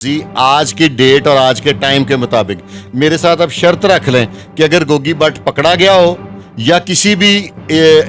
जी आज की डेट और आज के टाइम के मुताबिक मेरे साथ अब शर्त रख लें कि अगर गोगी भट्ट पकड़ा गया हो या किसी भी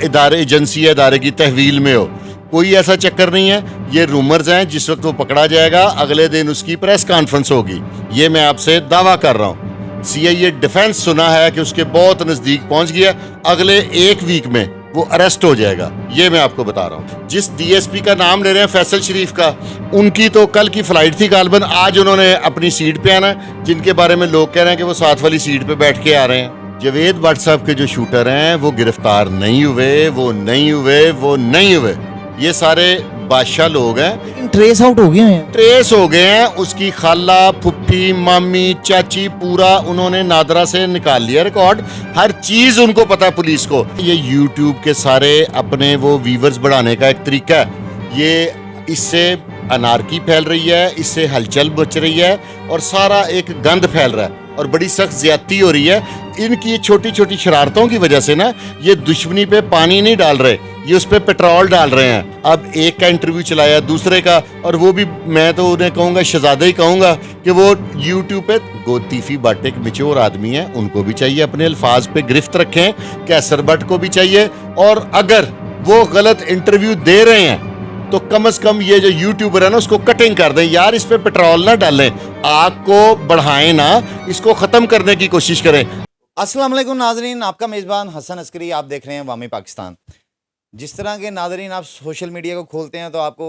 इदारे एजेंसी या इदारे की तहवील में हो, कोई ऐसा चक्कर नहीं है। ये रूमर्स हैं, जिस वक्त वो पकड़ा जाएगा अगले दिन उसकी प्रेस कॉन्फ्रेंस होगी। ये मैं आपसे दावा कर रहा हूँ। सीआईए डिफेंस सुना है कि उसके बहुत नज़दीक पहुंच गया, अगले एक वीक में वो अरेस्ट हो जाएगा। ये मैं आपको बता रहा हूँ। जिस डीएसपी का नाम ले रहे हैं फैसल शरीफ का, उनकी तो कल की फ्लाइट थी गालबन, आज उन्होंने अपनी सीट पे आना, जिनके बारे में लोग कह रहे हैं कि वो साथ वाली सीट पे बैठ के आ रहे हैं। जावेद भट्ट साहब के जो शूटर हैं वो गिरफ्तार नहीं हुए, वो नहीं हुए। ये सारे बादशाह लोग हैं, ट्रेस आउट हो गए हैं। ट्रेस हो गए हैं। उसकी खाला, फुफ्फी, मामी, चाची, पूरा उन्होंने नादरा से निकाल लिया रिकॉर्ड। हर चीज उनको पता है पुलिस को। ये यूट्यूब के सारे अपने वो व्यूवर्स बढ़ाने का एक तरीका है। ये इससे अनारकी फैल रही है, इससे हलचल मच रही है और सारा एक गंद फैल रहा है और बड़ी सख्त ज्यादती हो रही है। इनकी छोटी छोटी शरारतों की वजह से ना ये दुश्मनी पे पानी नहीं डाल रहे, ये उस पर पेट्रोल डाल रहे हैं। अब एक का इंटरव्यू चलाया, दूसरे का, और वो भी मैं तो उन्हें कहूँगा शहजादे ही कहूँगा कि वो यूट्यूब पे गोतीफी भट्ट एक मिच्योर आदमी है, उनको भी चाहिए अपने अल्फाज पे गिरफ्त रखें। कैसर भट्ट को भी चाहिए। और अगर वो गलत इंटरव्यू दे रहे हैं तो कम से कम ये जो यूट्यूबर है ना उसको कटिंग कर दें यार, इस पे पेट्रोल ना डालें, आग को बढ़ाएं ना, इसको ख़त्म करने की कोशिश करें। अस्सलाम वालेकुम नाजरीन, आपका मेज़बान हसन अस्करी, आप देख रहे हैं वामी पाकिस्तान। जिस तरह के नाजरीन आप सोशल मीडिया को खोलते हैं तो आपको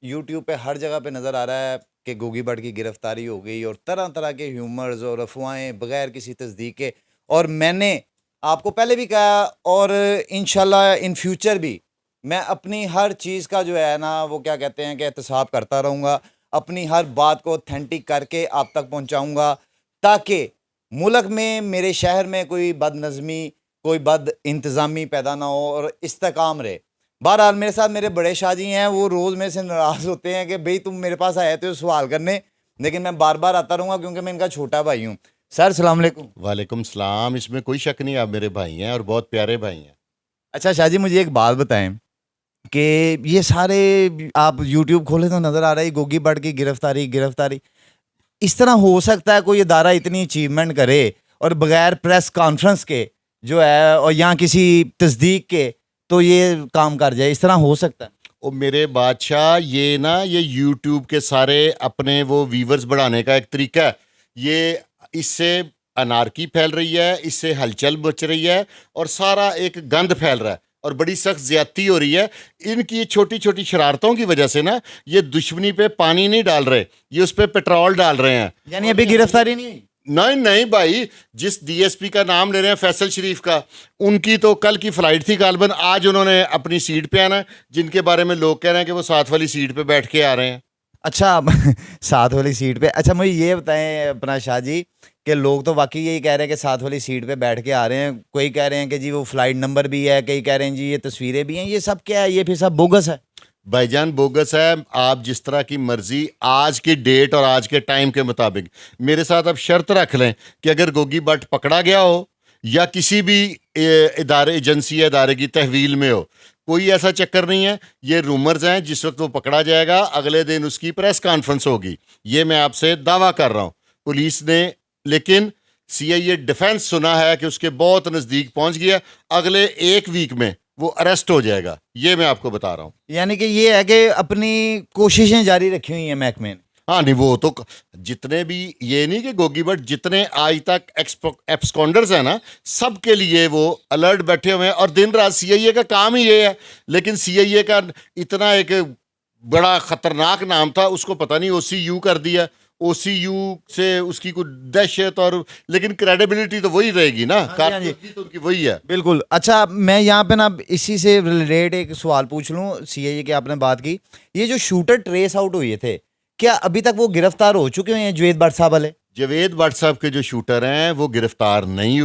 यूट्यूब पे हर जगह पे नज़र आ रहा है कि गोगी भट्ट की गिरफ्तारी हो गई और तरह तरह के ह्यूमर्स और अफवाहें बगैर किसी तस्दीक के। और मैंने आपको पहले भी कहा और इंशाल्लाह इन फ्यूचर भी मैं अपनी हर चीज़ का जो है ना वो क्या कहते हैं कि एहतसाब करता रहूँगा, अपनी हर बात को ऑथेंटिक करके आप तक पहुँचाऊँगा, ताकि मुल्क में, मेरे शहर में कोई बदनज़मी, कोई बद इंतज़ामी पैदा ना हो और इस्तेकाम रहे। बहरहाल मेरे साथ मेरे बड़े शाह जी हैं, वो रोज़ मेरे से नाराज़ होते हैं कि भाई तुम मेरे पास आए थे सवाल करने, लेकिन मैं बार बार आता रहूँगा क्योंकि मैं इनका छोटा भाई हूँ। सर सलाम अलैकुम। वालेकुम सलाम, इसमें कोई शक नहीं, आप मेरे भाई हैं और बहुत प्यारे भाई हैं। अच्छा शाह जी, मुझे एक बात बताएं कि ये सारे आप यूट्यूब खोले तो नज़र आ रहा है गोगी भट्ट की गिरफ्तारी। इस तरह हो सकता है कोई इदारा इतनी अचीवमेंट करे और बगैर प्रेस कॉन्फ्रेंस के जो है और यहाँ किसी तस्दीक के तो ये काम कर जाए, इस तरह हो सकता है? ओ मेरे बादशाह, ये ना ये यूट्यूब के सारे अपने वो व्यूवर्स बढ़ाने का एक तरीका है। ये इससे अनारकी फैल रही है, इससे हलचल मच रही है और सारा एक गंद फैल रहा है और बड़ी सख्त ज्यादती हो रही है। इनकी छोटी छोटी शरारतों की वजह से ना ये दुश्मनी पे पानी नहीं डाल रहे, ये उस पर पेट्रोल डाल रहे हैं। यानी अभी गिरफ्तारी नहीं हुई? नहीं भाई, जिस डीएसपी का नाम ले रहे हैं फैसल शरीफ का, उनकी तो कल की फ्लाइट थी गालबन, आज उन्होंने अपनी सीट पे आना, जिनके बारे में लोग कह रहे हैं कि वो साथ वाली सीट पे बैठ के आ रहे हैं। अच्छा साथ वाली सीट पे। अच्छा मुझे ये बताएं अपना शाह जी कि लोग तो वाकई यही कह रहे हैं कि साथ वाली सीट पे बैठ के आ रहे हैं, कोई कह रहे हैं कि जी वो फ्लाइट नंबर भी है, कई कह रहे हैं जी ये तस्वीरें भी हैं, ये सब क्या है? ये फिर सब बोगस है? भाईजान बोगस है। आप जिस तरह की मर्जी आज की डेट और आज के टाइम के मुताबिक मेरे साथ अब शर्त रख लें कि अगर गोगी भट्ट पकड़ा गया हो या किसी भी इदारे एजेंसी या इदारे की तहवील में हो, कोई ऐसा चक्कर नहीं है। ये रूमर्स हैं, जिस वक्त वो पकड़ा जाएगा अगले दिन उसकी प्रेस कॉन्फ्रेंस होगी। ये मैं आपसे दावा कर रहा हूँ। पुलिस ने, लेकिन सीआईए डिफेंस सुना है कि उसके बहुत नज़दीक पहुंच गया, अगले एक वीक में वो अरेस्ट हो जाएगा। ये मैं आपको बता रहा हूँ। यानी कि ये है कि अपनी कोशिशें जारी रखी हुई हैं महकमे ने। हाँ नहीं, वो तो जितने भी, ये नहीं कि गोगी भट्ट, जितने आज तक एब्सकॉन्डर्स हैं ना, सबके लिए वो अलर्ट बैठे हुए हैं और दिन रात सीआईए का काम ही ये है। लेकिन सीआईए का इतना एक बड़ा खतरनाक नाम था, उसको पता नहीं ओसीयू कर दिया। ओसीयू से उसकी कोई दहशत और, लेकिन क्रेडिबिलिटी तो वही रहेगी ना, कारकर्दगी तो उनकी वही है। बिल्कुल। अच्छा मैं यहाँ पे ना इसी से रिलेटेड एक सवाल पूछ लूँ, सीआईए की आपने बात की, ये जो शूटर ट्रेस आउट हुए थे, क्या अभी तक वो गिरफ्तार हो चुके हैं जावेद भट्ट साहब वाले? जावेद भट्ट साहब के जो शूटर हैं वो गिरफ्तार नहीं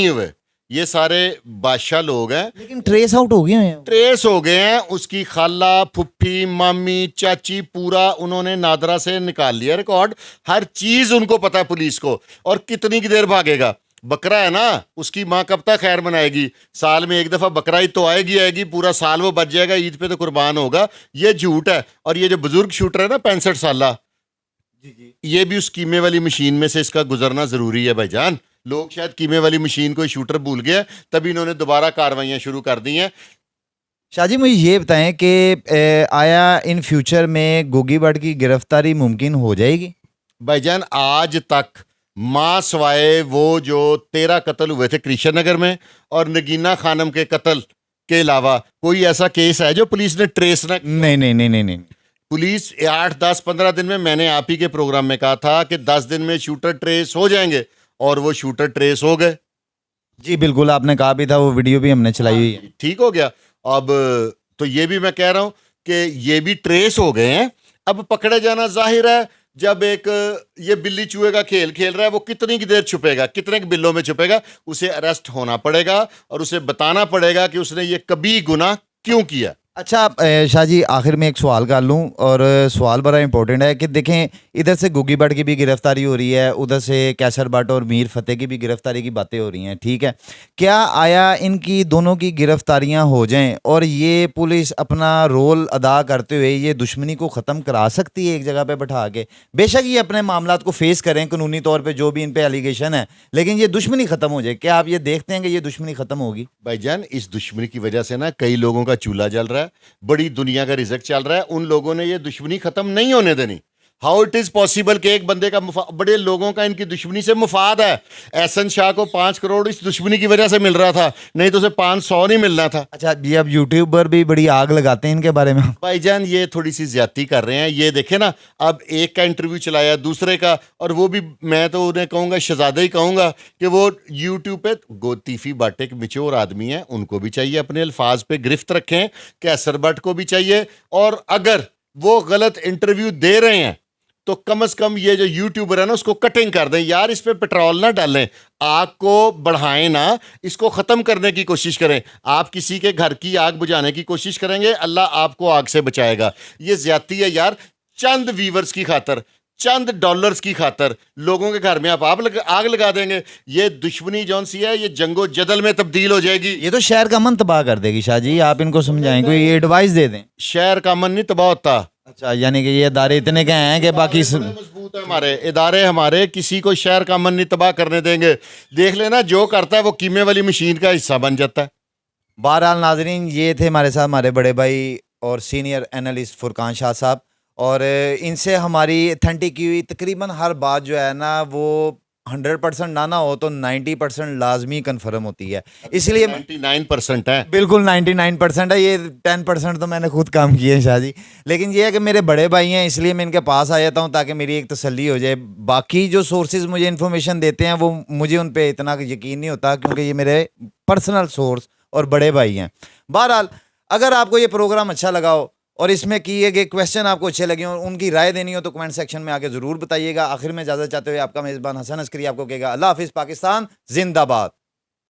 हुए। ये सारे बादशाह लोग हैं, लेकिन ट्रेस आउट हो गए हैं। ट्रेस हो गए हैं। उसकी खाला, फुफ्फी, मामी, चाची, पूरा उन्होंने नादरा से निकाल लिया रिकॉर्ड। हर चीज उनको पता है पुलिस को, और कितनी की देर भागेगा। बकरा है ना, उसकी माँ कब तक खैर मनाएगी? साल में एक दफ़ा बकरा ईद तो आएगी, पूरा साल वो बच जाएगा, ईद पे तो कुर्बान होगा। ये झूठ है। और ये जो बुजुर्ग शूटर है ना 65 साला, ये भी उस कीमे वाली मशीन में से इसका गुजरना ज़रूरी है भाईजान। लोग शायद कीमे वाली मशीन को शूटर भूल गए, तभी इन्होंने दोबारा कार्रवाइयाँ शुरू कर दी हैं। शाहजी मुझे ये बताएं कि आया इन फ्यूचर में गोगी भट्ट की गिरफ्तारी मुमकिन हो जाएगी? भाईजान आज तक माँ सवाए वो जो 13 कत्ल हुए थे कृष्ण नगर में और नगीना खानम के कत्ल के अलावा कोई ऐसा केस है जो पुलिस ने ट्रेस ना? नहीं नहीं नहीं नहीं नहीं। पुलिस 8, 10, 15 दिन में, मैंने आप ही के प्रोग्राम में कहा था कि 10 दिन में शूटर ट्रेस हो जाएंगे, और वो शूटर ट्रेस हो गए। जी बिल्कुल, आपने कहा भी था, वो वीडियो भी हमने चलाई हुई है। ठीक हो गया। अब तो ये भी मैं कह रहा हूं कि ये भी ट्रेस हो गए हैं। अब पकड़े जाना जाहिर है, जब एक ये बिल्ली चूहे का खेल खेल रहा है, वो कितनी की देर छुपेगा, कितने के बिल्लों में छुपेगा? उसे अरेस्ट होना पड़ेगा और उसे बताना पड़ेगा कि उसने ये कभी गुनाह क्यों किया। अच्छा शाह जी, आखिर में एक सवाल कर लूँ, और सवाल बड़ा इंपॉर्टेंट है कि देखें, इधर से गोगी भट्ट की भी गिरफ्तारी हो रही है, उधर से कैसर भट्ट और मीर फतेह की भी गिरफ्तारी की बातें हो रही हैं, ठीक है। क्या आया इनकी दोनों की गिरफ्तारियां हो जाएं और ये पुलिस अपना रोल अदा करते हुए ये दुश्मनी को ख़त्म करा सकती है एक जगह पे बैठा के? बेशक ये अपने मामलात को फेस करें कानूनी तौर पर, जो भी इन पर एलिगेशन है, लेकिन ये दुश्मनी ख़त्म हो जाए। क्या आप ये देखते हैं कि ये दुश्मनी ख़त्म होगी? भाईजान, इस दुश्मनी की वजह से ना कई लोगों का चूल्हा जल रहा है, बड़ी दुनिया का रिजल्ट चल रहा है। उन लोगों ने ये दुश्मनी खत्म नहीं होने देनी। हाउ इट इज पॉसिबल कि एक बंदे का बड़े लोगों का इनकी दुश्मनी से मुफाद है। एहसन शाह को 5 करोड़ इस दुश्मनी की वजह से मिल रहा था, नहीं तो उसे 500 नहीं मिलना था। अच्छा, ये अब यूट्यूबर भी बड़ी आग लगाते हैं इनके बारे में। भाईजान, ये थोड़ी सी ज्यादती कर रहे हैं। ये देखे ना, अब एक का इंटरव्यू चलाया, दूसरे का, और वो भी मैं तो उन्हें कहूंगा, शहजादे ही कहूंगा कि वो यूट्यूब पे गोतीफी भट्ट एक मिच्योर आदमी है, उनको भी चाहिए अपने अल्फाज पे गिरफ्त रखें। कैसर भट्ट को भी चाहिए। और अगर वो गलत इंटरव्यू दे रहे हैं तो कम से कम ये जो यूट्यूबर है ना, उसको कटिंग कर दें यार। इस पे पेट्रोल ना डालें, आग को बढ़ाएं ना, इसको ख़त्म करने की कोशिश करें। आप किसी के घर की आग बुझाने की कोशिश करेंगे, अल्लाह आपको आग से बचाएगा। ये ज्यादती है यार। चंद व्यूवर्स की खातर, चंद डॉलर्स की खातर लोगों के घर में आप आग लगा देंगे। ये दुश्मनी जौन सी है, ये जंगो जदल में तब्दील हो जाएगी। ये तो शहर का अमन तबाह कर देगी। शाह जी, आप इनको समझाएं, कोई एडवाइस दे दें। शहर का अमन नहीं तबाह होता। अच्छा, यानी कि ये इदारे इतने कहे हैं कि बाकी मजबूत है हमारे इदारे, हमारे किसी को शहर का अमन नहीं तबाह करने देंगे। देख लेना, जो करता है वो कीमे वाली मशीन का हिस्सा बन जाता है। बहरहाल नाजरीन, ये थे हमारे साथ हमारे बड़े भाई और सीनियर एनालिस्ट फुरकान शाह साहब, और इनसे हमारी अथेंटिक की हुई तकरीबन हर बात जो है ना, वो 100% ना हो तो 90% लाजमी कन्फर्म होती है। इसलिए 99% है, बिल्कुल 99% है। ये 10% तो मैंने खुद काम किए हैं शाह जी। लेकिन ये है कि मेरे बड़े भाई हैं, इसलिए मैं इनके पास आ जाता हूँ ताकि मेरी एक तसल्ली हो जाए। बाकी जो सोर्सेज मुझे इन्फॉर्मेशन देते हैं, वो मुझे उन पर इतना यकीन नहीं होता, क्योंकि ये मेरे पर्सनल सोर्स और बड़े भाई हैं। बहरहाल, अगर आपको ये प्रोग्राम अच्छा लगा हो और इसमें किए गए क्वेश्चन आपको अच्छे लगे हो, उनकी राय देनी हो, तो कमेंट सेक्शन में आके ज़रूर बताइएगा। आखिर में इजाज़त चाहते हुए आपका मेज़बान हसन अस्करी आपको कहेगा अल्लाह हाफिज़, पाकिस्तान जिंदाबाद।